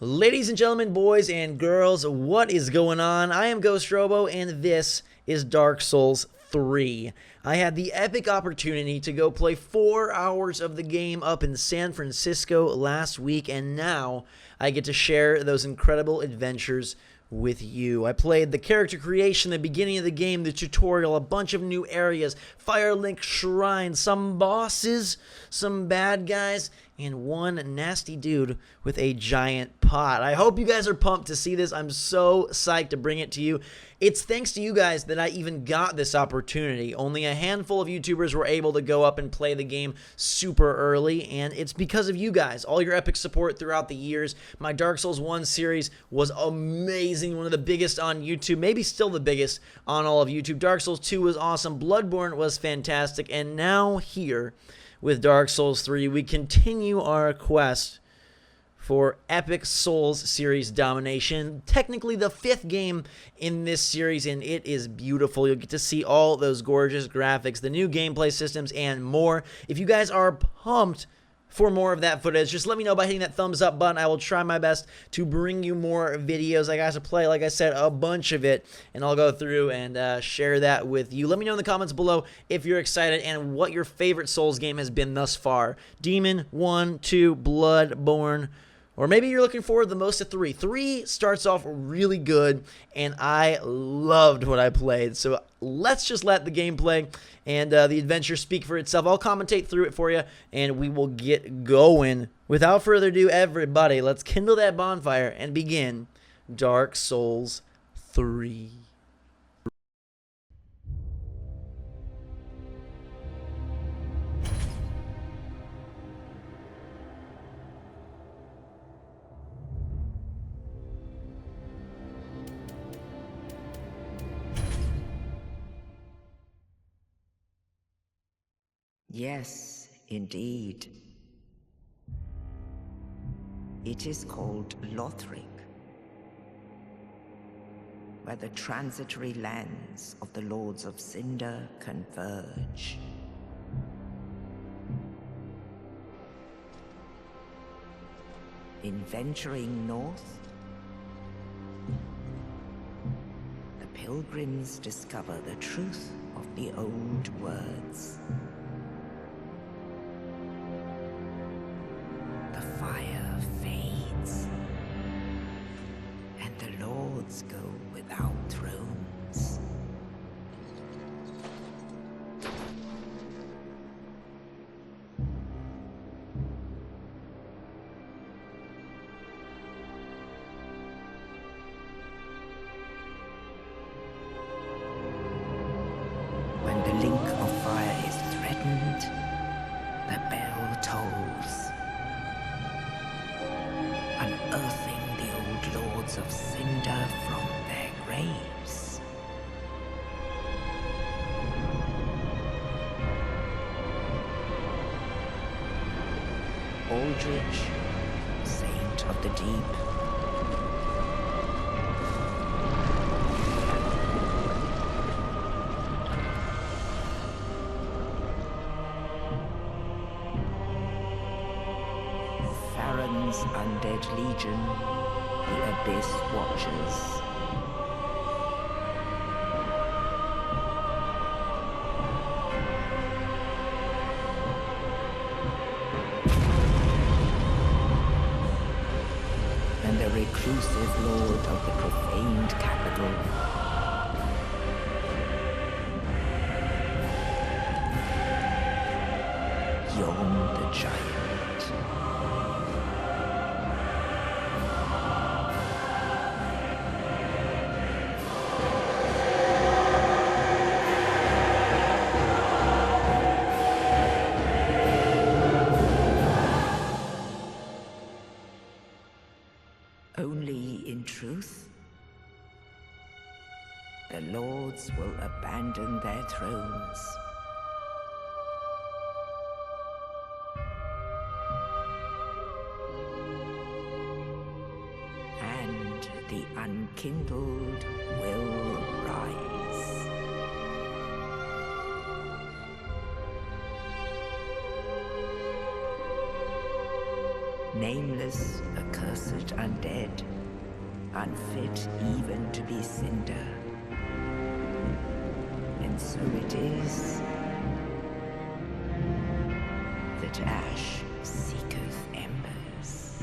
Ladies and gentlemen, boys and girls, what is going on? I am GhostRobo, and this is Dark Souls 3. I had the epic opportunity to go play 4 hours of the game up in San Francisco last week, and now I get to share those incredible adventures with you. I played the character creation, the beginning of the game, the tutorial, a bunch of new areas, Firelink Shrine, some bosses, some bad guys, and one nasty dude with a giant pot. I hope you guys are pumped to see this. I'm so psyched to bring it to you. It's thanks to you guys that I even got this opportunity. Only a handful of YouTubers were able to go up and play the game super early, and it's because of you guys, all your epic support throughout the years. My Dark Souls 1 series was amazing, one of the biggest on YouTube, maybe still the biggest on all of YouTube. Dark Souls 2 was awesome, Bloodborne was fantastic, and now here with Dark Souls 3, we continue our quest for Epic Souls series domination. Technically the 5th game in this series, and it is beautiful. You'll get to see all those gorgeous graphics, the new gameplay systems, and more. If you guys are pumped for more of that footage, just let me know by hitting that thumbs up button. I will try my best to bring you more videos. I got to play, like I said, a bunch of it, and I'll go through and share that with you. Let me know in the comments below if you're excited and what your favorite Souls game has been thus far. Demon, 1, 2, Bloodborne, or maybe you're looking forward the most to 3. 3 starts off really good, and I loved what I played. So let's just let the gameplay and the adventure speak for itself. I'll commentate through it for you, and we will get going. Without further ado, everybody, let's kindle that bonfire and begin Dark Souls 3. Yes, indeed. It is called Lothric, where the transitory lands of the Lords of Cinder converge. In venturing north, the pilgrims discover the truth of the old words. Fire fades, and the lords go without thrones. When the link of fire is threatened, the bell tolls, unearthing the old Lords of Cinder from their graves. Aldrich, Saint of the Deep. Farron's Undead Legion, the Abyss Watchers. And the reclusive lord of the profaned capital. Yon the Giant. Only in truth, the lords will abandon their thrones. And the unkindled will rise. Nameless, accursed undead unfit even to be cinder. And so it is that ash seeketh embers.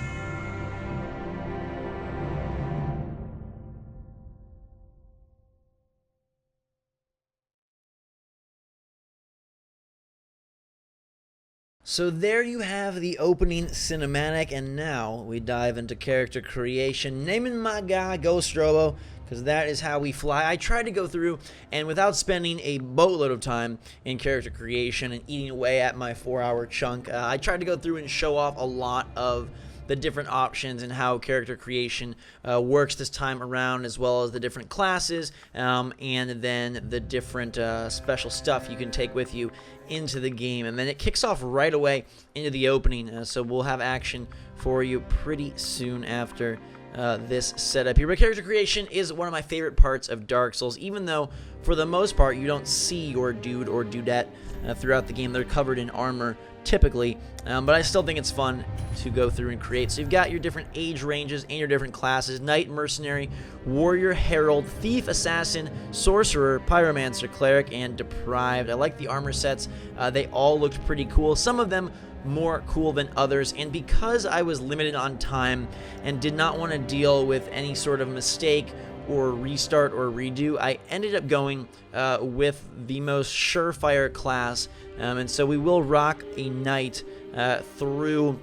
So there you have the opening cinematic, and now we dive into character creation, naming my guy GhostRobo, because that is how we fly. I tried to go through, and without spending a boatload of time in character creation and eating away at my 4-hour chunk, I tried to go through and show off a lot of the different options and how character creation works this time around, as well as the different classes and then the different special stuff you can take with you into the game. And then it kicks off right away into the opening, so we'll have action for you pretty soon after this setup here. But character creation is one of my favorite parts of Dark Souls, even though for the most part you don't see your dude or dudette throughout the game. They're covered in armor typically, but I still think it's fun to go through and create. So you've got your different age ranges and your different classes: Knight, Mercenary, Warrior, Herald, Thief, Assassin, Sorcerer, Pyromancer, Cleric, and Deprived. I like the armor sets. They all looked pretty cool. Some of them more cool than others, and because I was limited on time and did not want to deal with any sort of mistake or restart or redo, I ended up going with the most surefire class, and so we will rock a Knight through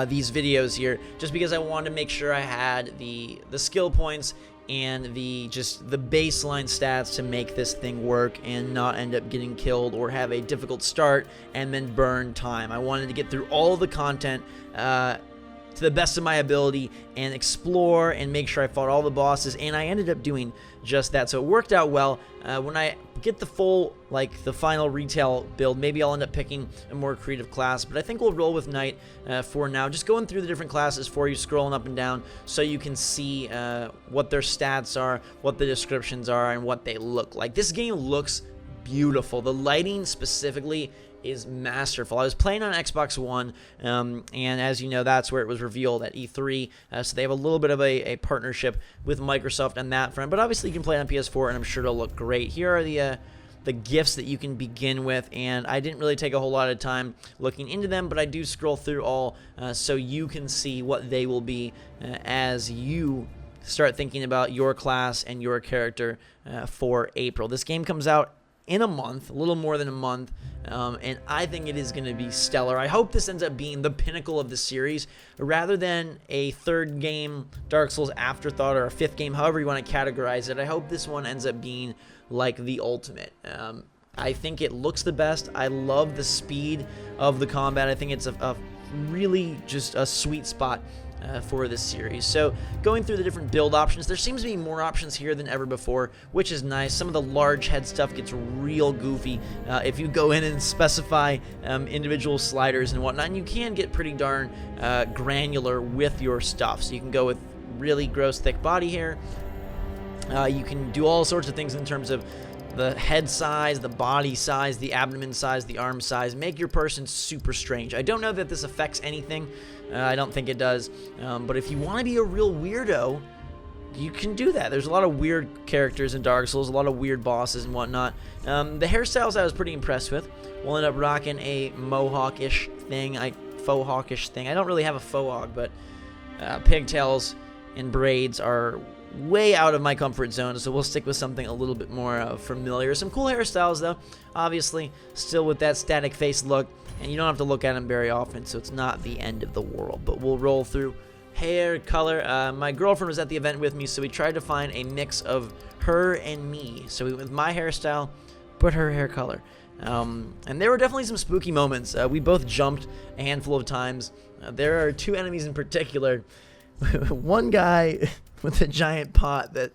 these videos here, just because I wanted to make sure I had the skill points and the baseline stats to make this thing work and not end up getting killed or have a difficult start and then burn time. I wanted to get through all the content to the best of my ability and explore and make sure I fought all the bosses, and I ended up doing just that, so it worked out well. When I get the full, the final retail build, maybe I'll end up picking a more creative class, but I think we'll roll with Knight for now. Just going through the different classes for you, scrolling up and down so you can see what their stats are, what the descriptions are, and what they look like. This game looks beautiful. The lighting specifically is masterful. I was playing on Xbox One, and as you know, that's where it was revealed at E3, so they have a little bit of a partnership with Microsoft on that front, but obviously you can play it on PS4, and I'm sure it'll look great. Here are the gifts that you can begin with, and I didn't really take a whole lot of time looking into them, but I do scroll through all so you can see what they will be as you start thinking about your class and your character for April. This game comes out in a month, a little more than a month, and I think it is going to be stellar. I hope this ends up being the pinnacle of the series, rather than a third game Dark Souls afterthought or a fifth game, however you want to categorize it. I hope this one ends up being like the ultimate. I think it looks the best. I love the speed of the combat. I think it's a really just a sweet spot for this series. So going through the different build options, there seems to be more options here than ever before, which is nice. Some of the large head stuff gets real goofy if you go in and specify individual sliders and whatnot, and you can get pretty darn granular with your stuff. So you can go with really gross thick body hair. You can do all sorts of things in terms of the head size, the body size, the abdomen size, the arm size. Make your person super strange. I don't know that this affects anything. I don't think it does. But if you want to be a real weirdo, you can do that. There's a lot of weird characters in Dark Souls, a lot of weird bosses and whatnot. The hairstyles I was pretty impressed with. We'll end up rocking a mohawk-ish thing, faux hawkish thing. I don't really have a faux hawk, but pigtails and braids are way out of my comfort zone, so we'll stick with something a little bit more familiar. Some cool hairstyles, though, obviously, still with that static face look, and you don't have to look at them very often, so it's not the end of the world. But we'll roll through hair color. My girlfriend was at the event with me, so we tried to find a mix of her and me. So we went with my hairstyle, but her hair color. And there were definitely some spooky moments. We both jumped a handful of times. There are two enemies in particular. One guy with a giant pot that,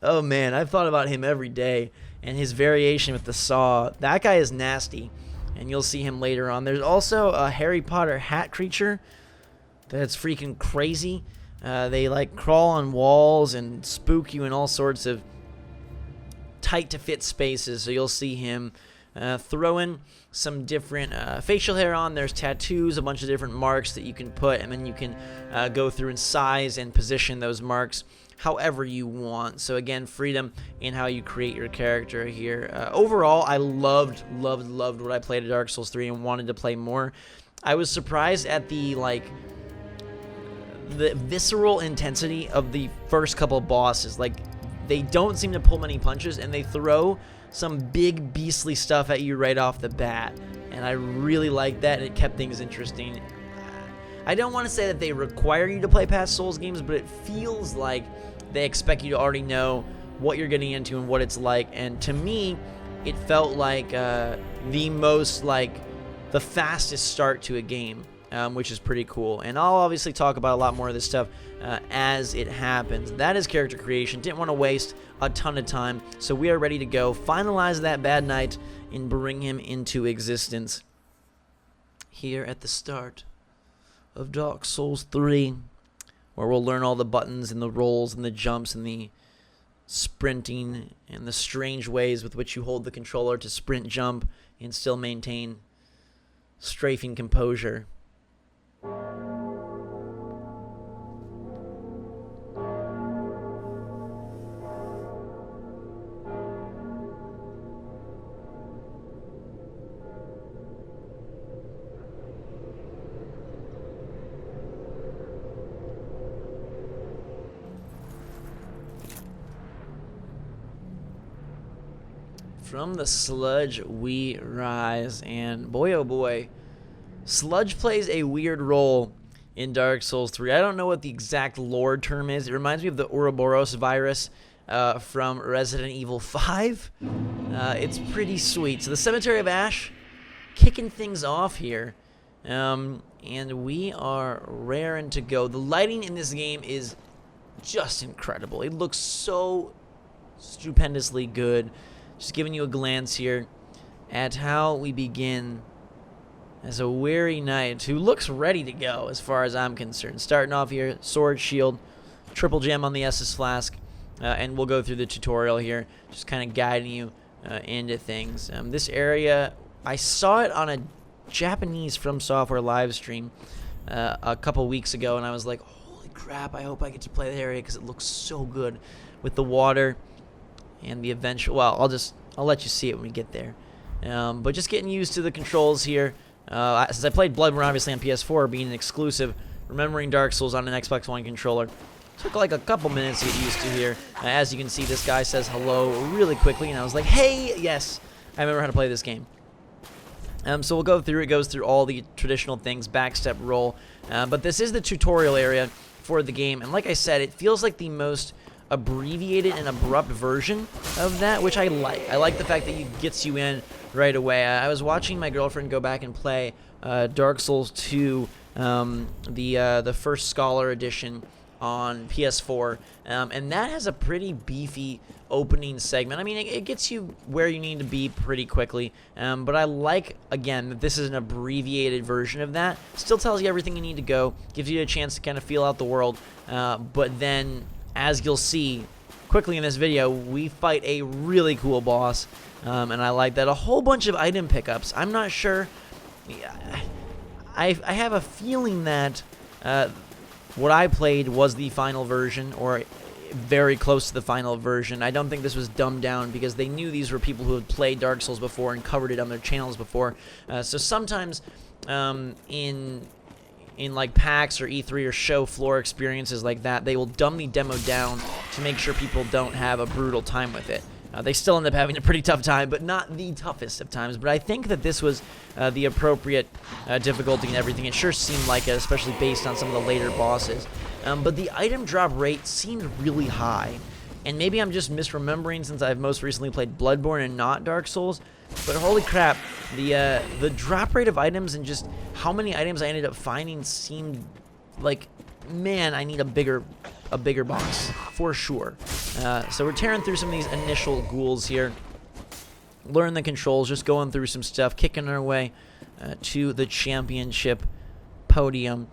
oh man, I've thought about him every day, and his variation with the saw. That guy is nasty, and you'll see him later on. There's also a Harry Potter hat creature that's freaking crazy. They crawl on walls and spook you in all sorts of tight to fit spaces, so you'll see him throw in some different facial hair on. There's tattoos, a bunch of different marks that you can put, and then you can go through and size and position those marks however you want. So again, freedom in how you create your character here. Overall, I loved what I played at Dark Souls 3 and wanted to play more. I was surprised at the visceral intensity of the first couple of bosses. Like, they don't seem to pull many punches, and they throw some big beastly stuff at you right off the bat, and I really liked that, and it kept things interesting. I don't want to say that they require you to play past Souls games, but it feels like they expect you to already know what you're getting into and what it's like, and to me, it felt like the fastest start to a game, which is pretty cool. And I'll obviously talk about a lot more of this stuff as it happens. That is character creation. Didn't want to waste a ton of time, so we are ready to go finalize that bad knight and bring him into existence here at the start of Dark Souls 3, where we'll learn all the buttons and the rolls and the jumps and the sprinting and the strange ways with which you hold the controller to sprint, jump, and still maintain strafing composure. From the sludge we rise, and boy oh boy, sludge plays a weird role in Dark Souls 3. I don't know what the exact lore term is. It reminds me of the Ouroboros virus from Resident Evil 5. It's pretty sweet. So the Cemetery of Ash, kicking things off here, and we are raring to go. The lighting in this game is just incredible. It looks so stupendously good. Just giving you a glance here at how we begin as a weary knight who looks ready to go as far as I'm concerned. Starting off here, sword, shield, triple gem on the Estus Flask, and we'll go through the tutorial here, just kind of guiding you into things. This area, I saw it on a Japanese From Software live stream a couple weeks ago, and I was like, holy crap, I hope I get to play the area because it looks so good with the water and the eventual, well, I'll let you see it when we get there. But just getting used to the controls here. Since I played Bloodborne obviously on PS4, being an exclusive, remembering Dark Souls on an Xbox One controller took like a couple minutes to get used to here. As you can see, this guy says hello really quickly, and I was like, hey, yes, I remember how to play this game. So we'll go through, it goes through all the traditional things, backstep, roll, but this is the tutorial area for the game, and like I said, it feels like the most abbreviated and abrupt version of that, which I like. I like the fact that it gets you in right away. I was watching my girlfriend go back and play Dark Souls 2, the first Scholar Edition on PS4, and that has a pretty beefy opening segment. I mean, it gets you where you need to be pretty quickly, but I like, again, that this is an abbreviated version of that. Still tells you everything you need to go, gives you a chance to kind of feel out the world, but then, as you'll see quickly in this video, we fight a really cool boss, and I like that. A whole bunch of item pickups. I'm not sure. I have a feeling that what I played was the final version, or very close to the final version. I don't think this was dumbed down because they knew these were people who had played Dark Souls before and covered it on their channels before. So sometimes in like PAX or E3 or show floor experiences like that, they will dumb the demo down to make sure people don't have a brutal time with it. They still end up having a pretty tough time, but not the toughest of times. But I think that this was the appropriate difficulty and everything. It sure seemed like it, especially based on some of the later bosses. But the item drop rate seemed really high. And maybe I'm just misremembering since I've most recently played Bloodborne and not Dark Souls. But holy crap, the drop rate of items and just how many items I ended up finding seemed like, man, I need a bigger boss for sure. So we're tearing through some of these initial ghouls here. Learn the controls, just going through some stuff, kicking our way to the championship podium.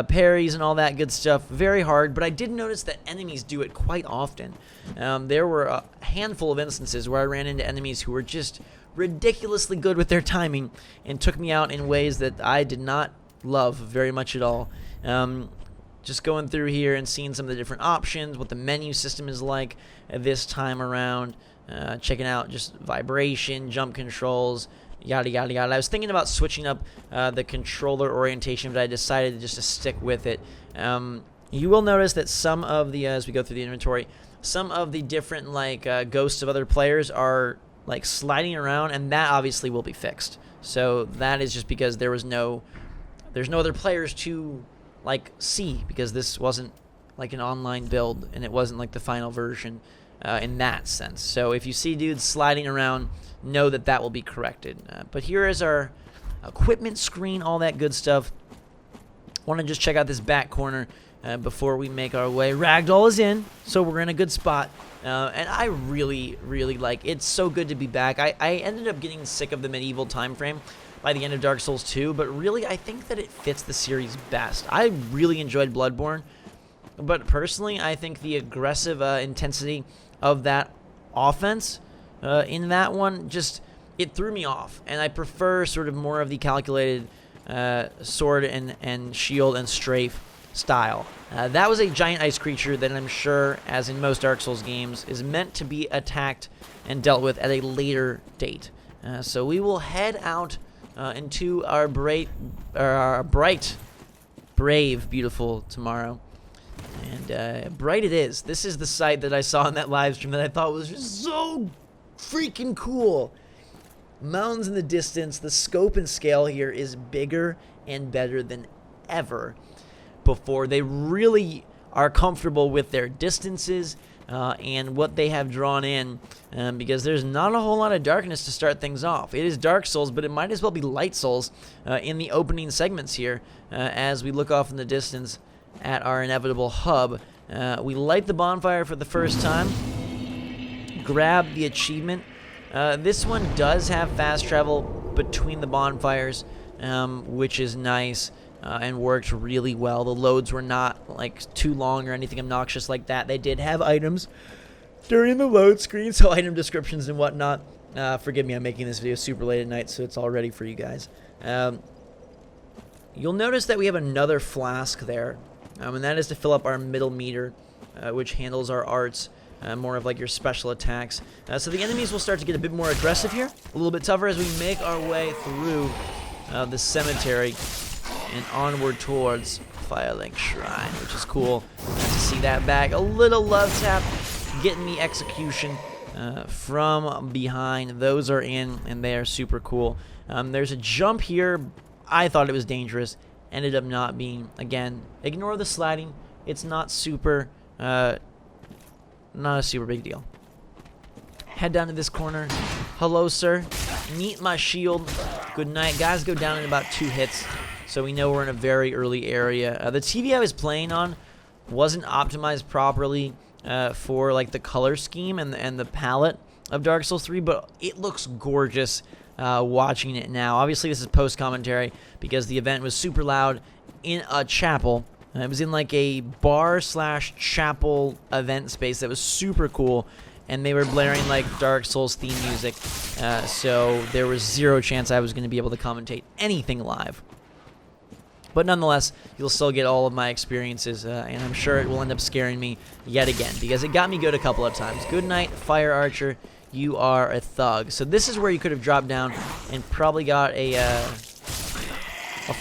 Parries and all that good stuff, very hard, but I did notice that enemies do it quite often. There were a handful of instances where I ran into enemies who were just ridiculously good with their timing and took me out in ways that I did not love very much at all. Just going through here and seeing some of the different options, what the menu system is like this time around, checking out just vibration, jump controls, yada yada yada. I was thinking about switching up the controller orientation, but I decided just to stick with it. You will notice that some of the, as we go through the inventory, some of the different like ghosts of other players are like sliding around, and that obviously will be fixed. So that is just because there's no other players to like see, because this wasn't like an online build and it wasn't like the final version in that sense. So if you see dudes sliding around, know that that will be corrected. But here is our equipment screen, all that good stuff. Want to just check out this back corner before we make our way. Ragdoll is in, so we're in a good spot. And I really, really like it. It's so good to be back. I ended up getting sick of the medieval time frame by the end of Dark Souls 2, but really I think that it fits the series best. I really enjoyed Bloodborne, but personally I think the aggressive intensity of that offense in that one, just, it threw me off, and I prefer sort of more of the calculated sword and shield and strafe style. That was a giant ice creature that I'm sure, as in most Dark Souls games, is meant to be attacked and dealt with at a later date. So we will head out into our bright, brave, beautiful tomorrow. And bright it is. This is the sight that I saw in that live stream that I thought was just so freaking cool. Mountains in the distance. The scope and scale here is bigger and better than ever before. They really are comfortable with their distances and what they have drawn in, because there's not a whole lot of darkness to start things off. It is Dark Souls, but it might as well be Light Souls in the opening segments here as we look off in the distance at our inevitable hub. We light the bonfire for the first time, grab the achievement. This one does have fast travel between the bonfires, which is nice. And worked really well. The loads were not like too long or anything obnoxious like that. They did have items during the load screen, so item descriptions and whatnot. Forgive me, I'm making this video super late at night, so it's all ready for you guys. You'll notice that we have another flask there, and that is to fill up our middle meter, which handles our arts, more of like your special attacks. So the enemies will start to get a bit more aggressive here, a little bit tougher as we make our way through the cemetery and onward towards Firelink Shrine, which is cool to see that back. A little love tap, getting the execution from behind. Those are in, and they are super cool. There's a jump here. I thought it was dangerous. Ended up not being. Again, ignore the sliding. It's not super, not a super big deal. Head down to this corner. Hello, sir. Meet my shield. Good night. Guys go down in about 2 hits. So we know we're in a very early area. The TV I was playing on wasn't optimized properly for like the color scheme and the palette of Dark Souls 3, but it looks gorgeous watching it now. Obviously, this is post-commentary because the event was super loud in a chapel. It was in like a bar/chapel event space that was super cool, and they were blaring like Dark Souls theme music. So there was zero chance I was going to be able to commentate anything live. But nonetheless, you'll still get all of my experiences, and I'm sure it will end up scaring me yet again, because it got me good a couple of times. Good night, Fire Archer. You are a thug. So this is where you could have dropped down and probably got a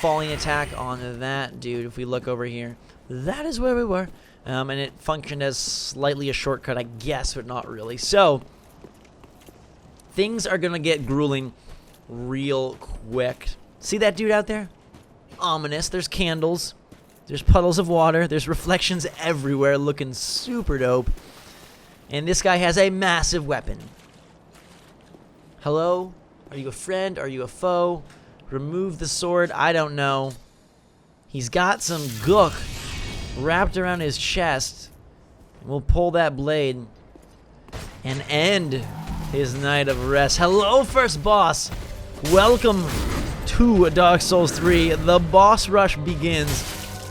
falling attack on that dude. If we look over here, that is where we were. And it functioned as slightly a shortcut, I guess, but not really. So things are going to get grueling real quick. See that dude out there? Ominous. There's candles, there's puddles of water, there's reflections everywhere, looking super dope. And this guy has a massive weapon. Hello? Are you a friend? Are you a foe? Remove the sword. I don't know. He's got some gook wrapped around his chest. We'll pull that blade and end his night of rest. Hello, first boss. Welcome to Dark Souls 3. The boss rush begins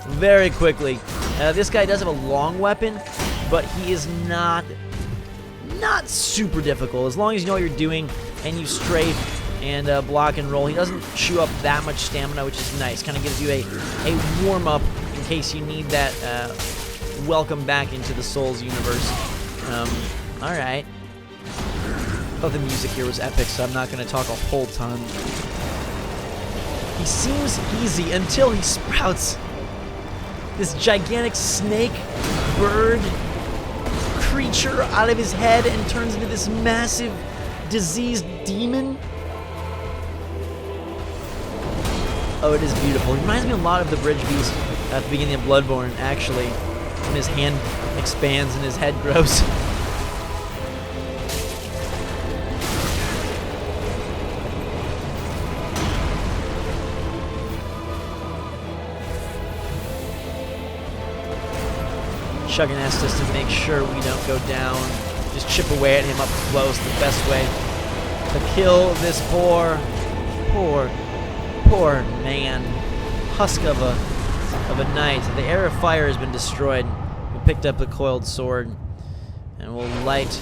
very quickly. This guy does have a long weapon, but he is not super difficult. As long as you know what you're doing and you strafe and block and roll. He doesn't chew up that much stamina, which is nice. Kind of gives you a warm-up in case you need that welcome back into the Souls universe. Alright. Oh, the music here was epic, so I'm not going to talk a whole ton. He seems easy until he sprouts this gigantic snake, bird, creature out of his head and turns into this massive, diseased demon. Oh, it is beautiful. It reminds me a lot of the Bridge Beast at the beginning of Bloodborne, actually, when his hand expands and his head grows. Chugging Estus to make sure we don't go down. Just chip away at him up close, the best way to kill this poor man. Husk of a knight. The Heir of Fire has been destroyed. We picked up the coiled sword, and we'll light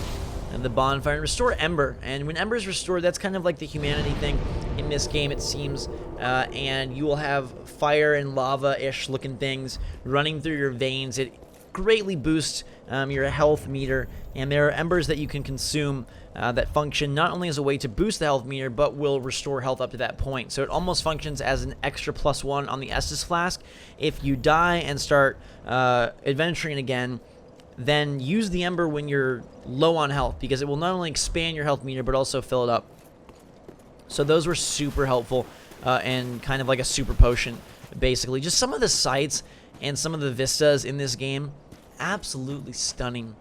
the bonfire and restore Ember. And when Ember is restored, that's kind of like the humanity thing in this game, it seems. And you will have fire and lava-ish looking things running through your veins. It greatly boosts your health meter, and there are embers that you can consume that function not only as a way to boost the health meter, but will restore health up to that point. So it almost functions as an extra +1 on the Estus Flask. If you die and start adventuring again, then use the ember when you're low on health, because it will not only expand your health meter, but also fill it up. So those were super helpful, and kind of like a super potion, basically. Just some of the sights and some of the vistas in this game, absolutely stunning.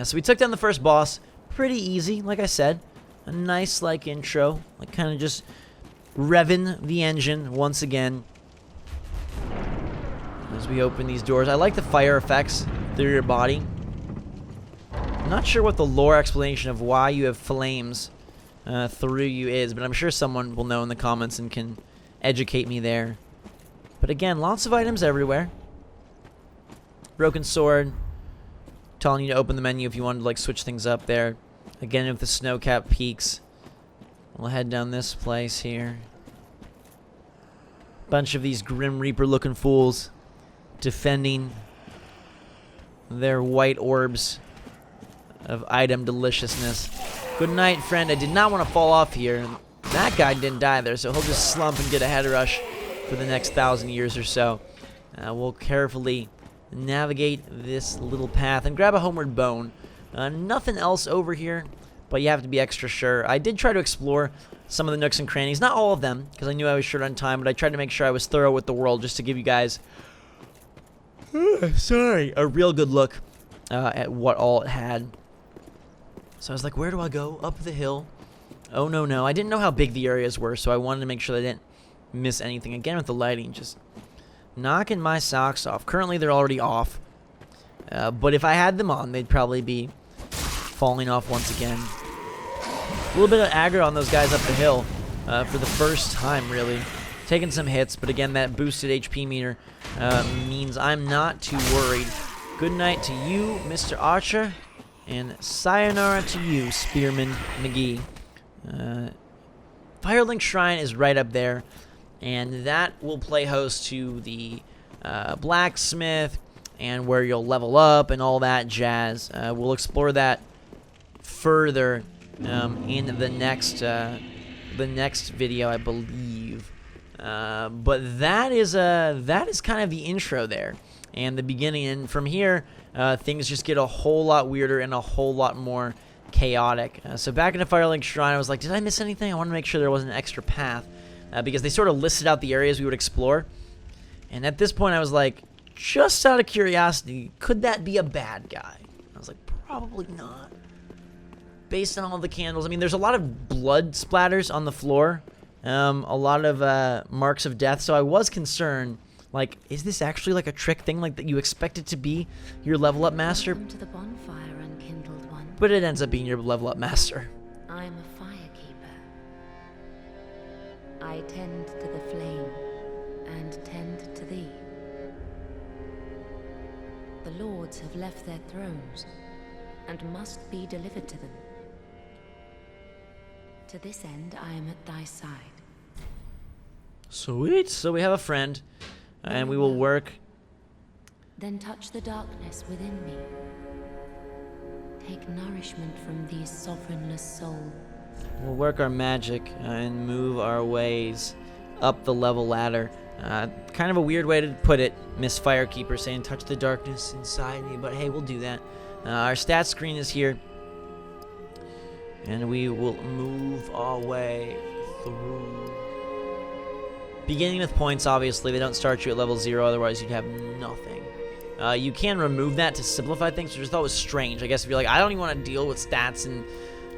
So we took down the first boss, pretty easy, like I said. A nice, like, intro, like, kind of just revving the engine once again as we open these doors. I like the fire effects through your body. I'm not sure what the lore explanation of why you have flames through you is, but I'm sure someone will know in the comments and can educate me there. But again, lots of items everywhere. Broken sword, telling you to open the menu if you wanted to, like, switch things up there. Again, with the snow-capped peaks. We'll head down this place here. Bunch of these Grim Reaper-looking fools defending their white orbs of item deliciousness. Good night, friend. I did not want to fall off here. That guy didn't die there, so he'll just slump and get a head rush for the next 1,000 years or so. We'll carefully navigate this little path and grab a homeward bone. Nothing else over here, but you have to be extra sure. I did try to explore some of the nooks and crannies, not all of them, because I knew I was short on time, but I tried to make sure I was thorough with the world just to give you guys a real good look at what all it had. So I was like, where do I go? Up the hill. Oh, no. I didn't know how big the areas were, so I wanted to make sure that I didn't miss anything. Again, with the lighting, just knocking my socks off. Currently, they're already off. But if I had them on, they'd probably be falling off once again. A little bit of aggro on those guys up the hill for the first time, really. Taking some hits, but again, that boosted HP meter means I'm not too worried. Good night to you, Mr. Archer, and sayonara to you, Spearman McGee. Firelink Shrine is right up there, and that will play host to the blacksmith and where you'll level up and all that jazz. We'll explore that further in the next video, I believe. But that is kind of the intro there and the beginning, and from here things just get a whole lot weirder and a whole lot more chaotic. So back in the Firelink Shrine, I was like, did I miss anything? I want to make sure there wasn't an extra path, because they sort of listed out the areas we would explore, and at this point I was like, just out of curiosity, could that be a bad guy? I was like, probably not, based on all the candles. I mean, there's a lot of blood splatters on the floor, a lot of marks of death, so I was concerned, like, is this actually like a trick thing, like that you expect it to be your level up master? Welcome to the bonfire, unkindled one. But it ends up being your level up master. I'm a firekeeper. I tend to the flame and tend to thee. The lords have left their thrones and must be delivered to them. To this end, I am at thy side. Sweet. So we have a friend, and we will work. Then touch the darkness within me. Take nourishment from these sovereignless souls. We'll work our magic and move our ways up the level ladder. Kind of a weird way to put it, Miss Firekeeper saying touch the darkness inside me, but hey, we'll do that. Our stats screen is here, and we will move our way through. Beginning with points, obviously, they don't start you at level 0, otherwise you'd have nothing. You can remove that to simplify things, which I thought was strange. I guess if you're like, I don't even want to deal with stats and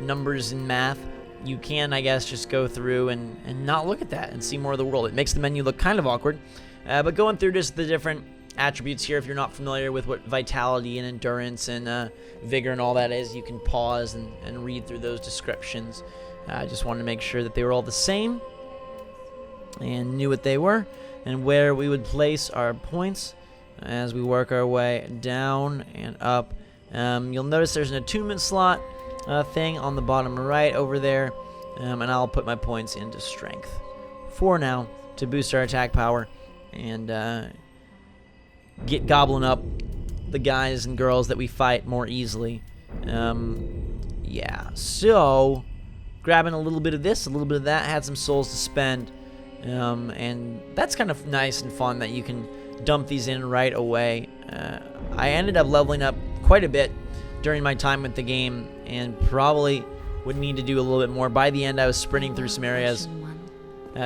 numbers and math, you can, I guess, just go through and not look at that and see more of the world. It makes the menu look kind of awkward. But going through just the different attributes here, if you're not familiar with what vitality and endurance and vigor and all that is, you can pause and read through those descriptions. I just wanted to make sure that they were all the same and knew what they were and where we would place our points as we work our way down and up. You'll notice there's an attunement slot thing on the bottom right over there, and I'll put my points into strength for now to boost our attack power and get gobbling up the guys and girls that we fight more easily. Yeah, so grabbing a little bit of this, a little bit of that, had some souls to spend, and that's kind of nice and fun that you can dump these in right away. I ended up leveling up quite a bit during my time with the game and probably would need to do a little bit more. By the end, I was sprinting through some areas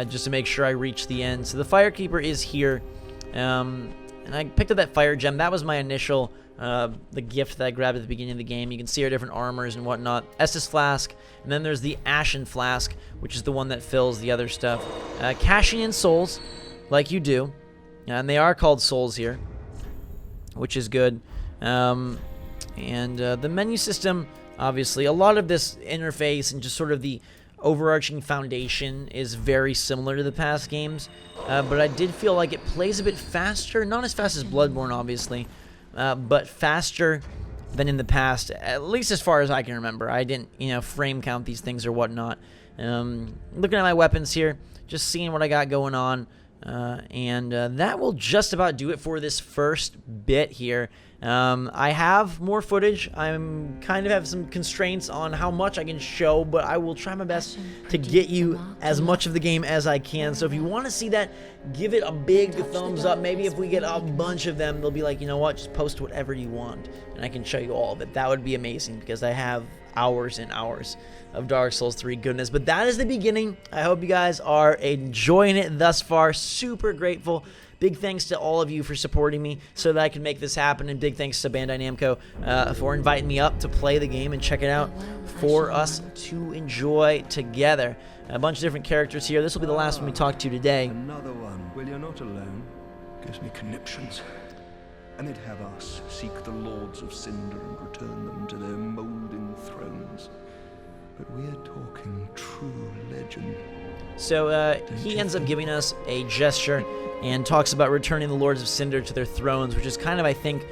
just to make sure I reached the end. So the Firekeeper is here, and I picked up that fire gem. That was my initial the gift that I grabbed at the beginning of the game. You can see our different armors and whatnot. Estus Flask, and then there's the Ashen Flask, which is the one that fills the other stuff. Cashing in souls, like you do, and they are called souls here, which is good. And the menu system, obviously, a lot of this interface and just sort of the overarching foundation is very similar to the past games, but I did feel like it plays a bit faster, not as fast as Bloodborne, obviously, but faster than in the past, at least as far as I can remember. I didn't, frame count these things or whatnot. Looking at my weapons here, just seeing what I got going on, and that will just about do it for this first bit here. I have more footage. I'm kind of have some constraints on how much I can show, but I will try my best to get you as much of the game as I can. So if you want to see that, give it a big thumbs up. Maybe if we get a bunch of them, they'll be like, you know what, just post whatever you want, and I can show you all of it. That would be amazing, because I have hours and hours of Dark Souls 3 goodness. But that is the beginning. I hope you guys are enjoying it thus far. Super grateful. Big thanks to all of you for supporting me so that I can make this happen, and big thanks to Bandai Namco for inviting me up to play the game and check it out for us to enjoy together. A bunch of different characters here. This will be the last one we talk to today. Another one. Well, you're not alone. Gives me conniptions. And they'd have us seek the Lords of Cinder and return them to their moulding thrones. But we're talking true legend. So he ends up giving us a gesture and talks about returning the Lords of Cinder to their thrones, which is kind of, I think,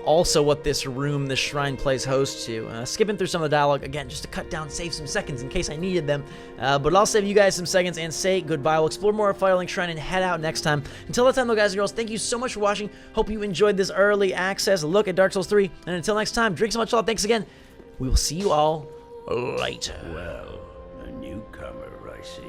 also what this room, this shrine, plays host to. Skipping through some of the dialogue, again, just to cut down, save some seconds in case I needed them. But I'll save you guys some seconds and say goodbye. We'll explore more of Firelink Shrine and head out next time. Until that time, though, guys and girls, thank you so much for watching. Hope you enjoyed this early access look at Dark Souls 3. And until next time, drink so much love. Thanks again. We will see you all later. Well, a newcomer, I see.